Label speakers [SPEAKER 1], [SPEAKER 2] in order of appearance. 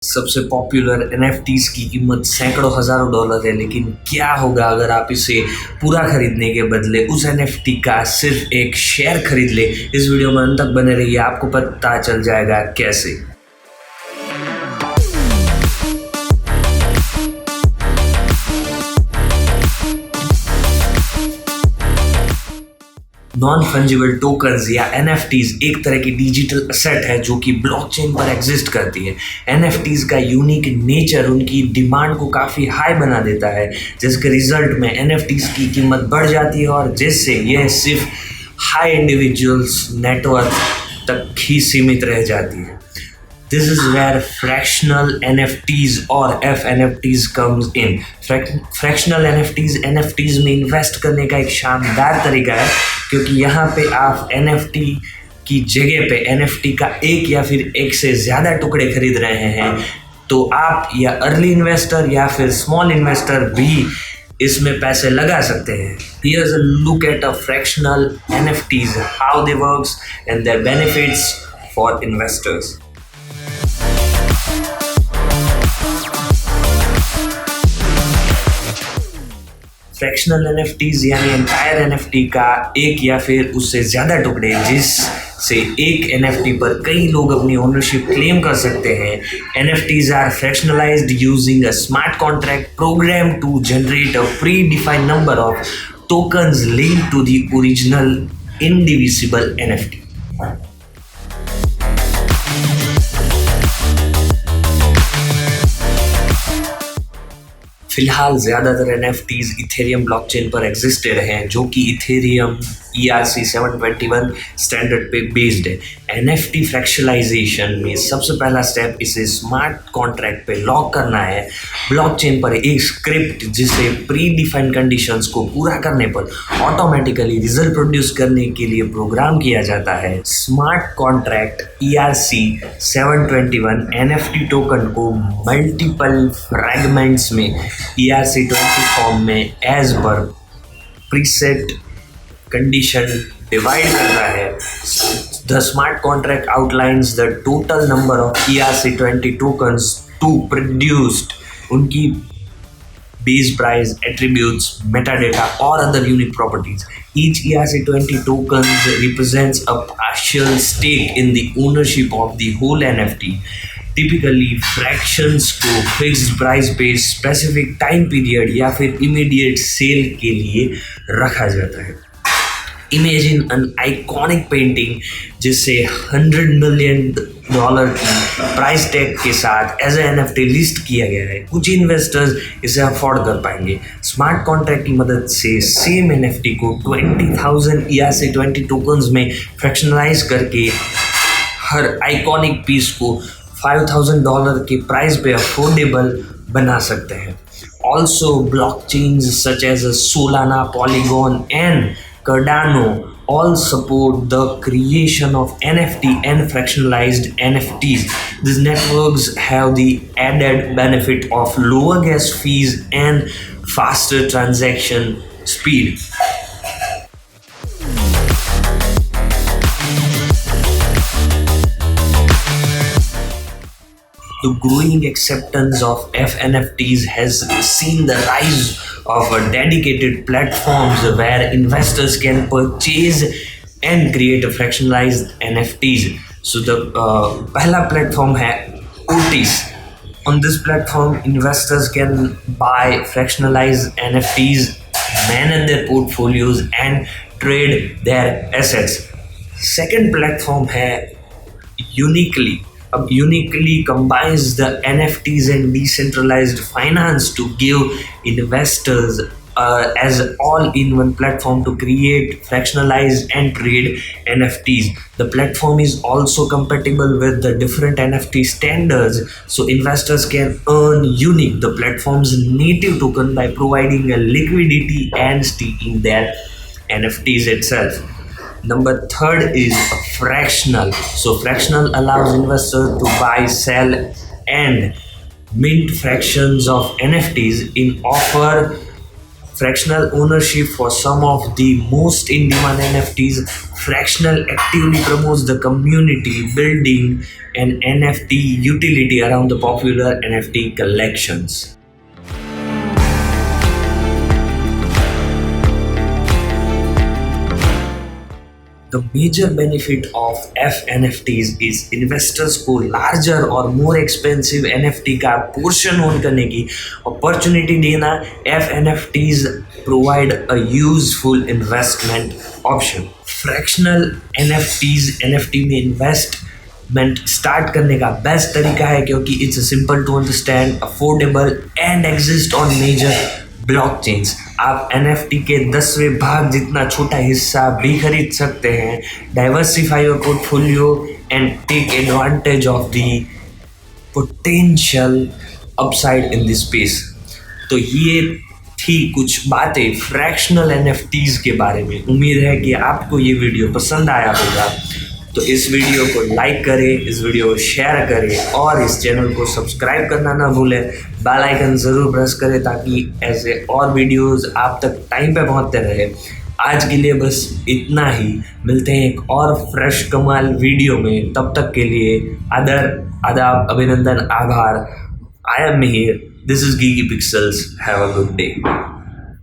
[SPEAKER 1] सबसे popular NFTs की कीमत सैकड़ों हजारों डॉलर है, लेकिन क्या होगा अगर आप इसे पूरा खरीदने के बदले उस एनएफटी का सिर्फ एक शेयर खरीद ले। इस वीडियो में अंत तक बने रहिए, आपको पता चल जाएगा कैसे। नॉन फंजिबल टोकन्स या एनएफटीज एक तरह की डिजिटल असेट है जो कि ब्लॉकचेन पर एग्जिस्ट करती है। एनएफटीज का यूनिक नेचर उनकी डिमांड को काफ़ी हाई बना देता है, जिसके रिजल्ट में एनएफटीज की कीमत बढ़ जाती है और जिससे यह सिर्फ हाई इंडिविजुअल्स नेटवर्क तक ही सीमित रह जाती है। This is where fractional NFTs or F-NFTs comes in. Fractional NFTs में इन्वेस्ट करने का एक शानदार तरीका है, क्योंकि यहाँ पे आप NFT की जगह पे NFT का एक या फिर एक से ज़्यादा टुकड़े खरीद रहे हैं, तो आप या अर्ली इन्वेस्टर या फिर स्मॉल इन्वेस्टर भी इसमें पैसे लगा सकते हैं। Here's a look at a fractional NFTs, how they works and their benefits for investors. Fractional NFTs यानी एंटायर एनएफटी का एक या फिर उससे ज़्यादा टुकड़े, जिससे एक एनएफटी पर कई लोग अपनी ओनरशिप क्लेम कर सकते हैं। NFTs are fractionalised using a smart contract program to generate a predefined number of tokens linked to the original indivisible NFT. फिलहाल ज़्यादातर एनएफटीज इथेरियम ब्लॉकचेन पर एग्जिस्टेड हैं, जो कि इथेरियम ERC 721 स्टैंडर्ड पे बेस्ड है। एनएफटी फ्रैक्शनलाइजेशन में सबसे पहला स्टेप इसे स्मार्ट कॉन्ट्रैक्ट पे लॉक करना है। ब्लॉकचेन पर एक स्क्रिप्ट जिसे प्री डिफाइंड कंडीशंस को पूरा करने पर ऑटोमेटिकली रिजल्ट प्रोड्यूस करने के लिए प्रोग्राम किया जाता है। Smart contract ERC 721 NFT token को मल्टीपल फ्रैगमेंट्स में ERC20 फॉर्म में as per preset condition divide करता है। The smart contract outlines the total number of ERC20 tokens to produced, उनकी बेस प्राइस, एट्रीब्यूट्स, मेटाडेटा और other unique properties. Each ERC20 tokens represents a partial stake in the ownership of the whole NFT. Typically fractions को fixed price पे specific time period या फिर immediate cell के लिए रखा जाता है। इमेजिन एन आइकॉनिक पेंटिंग जिसे $100 मिलियन की प्राइस टैग के साथ एज ए NFT लिस्ट किया गया है। कुछ इन्वेस्टर्स इसे अफोर्ड कर पाएंगे। स्मार्ट कॉन्ट्रैक्ट की मदद से सेम NFT को 20,000 ERC20 टोकन्स में फ्रैक्शनलाइज करके हर आइकॉनिक पीस को $5,000 के प्राइस पे अफोर्डेबल बना सकते हैं। Also blockchains such as Solana, Polygon and Cardano all support the creation of NFT and fractionalized NFTs. These networks have the added benefit of lower gas fees and faster transaction speed. The growing acceptance of F-NFTs has seen the rise of dedicated platforms where investors can purchase and create a fractionalized NFTs. So the पहला platform है Otis. On this platform, investors can buy fractionalized NFTs, manage their portfolios, and trade their assets. Second platform है Uniquely combines the NFTs and decentralized finance to give investors as all-in-one platform to create, fractionalize, and trade NFTs. The platform is also compatible with the different NFT standards, so investors can earn unique the platform's native token by providing a liquidity and staking their NFTs itself. Number third is fractional. So fractional allows investors to buy, sell, and mint fractions of NFTs in offer fractional ownership for some of the most in demand NFTs. Fractional actively promotes the community building an NFT utility around the popular NFT collections. The major benefit of F-NFTs is investors को larger और more expensive NFT का portion own करने की opportunity देना. F-NFTs provide a useful investment option. Fractional NFTs NFT में investment start करने का best तरीका है क्योंकि it's simple to understand, affordable and exist on major blockchains. आप NFT के 10वें भाग जितना छोटा हिस्सा भी खरीद सकते हैं. Diversify your portfolio and take advantage of the potential upside in this space. तो ये थी कुछ बातें फ्रैक्शनल NFTs के बारे में. उम्मीद है कि आपको ये वीडियो पसंद आया होगा. तो इस वीडियो को लाइक करें, इस वीडियो को शेयर करें और इस चैनल को सब्सक्राइब करना ना भूलें. बेल आइकन ज़रूर प्रेस करें ताकि ऐसे और वीडियोस आप तक टाइम पे पहुंचते रहे. आज के लिए बस इतना ही. मिलते हैं एक और फ्रेश कमाल वीडियो में. तब तक के लिए आदाब, अभिनंदन, आभार. I am here. This is GeekyPixels. Have a good day.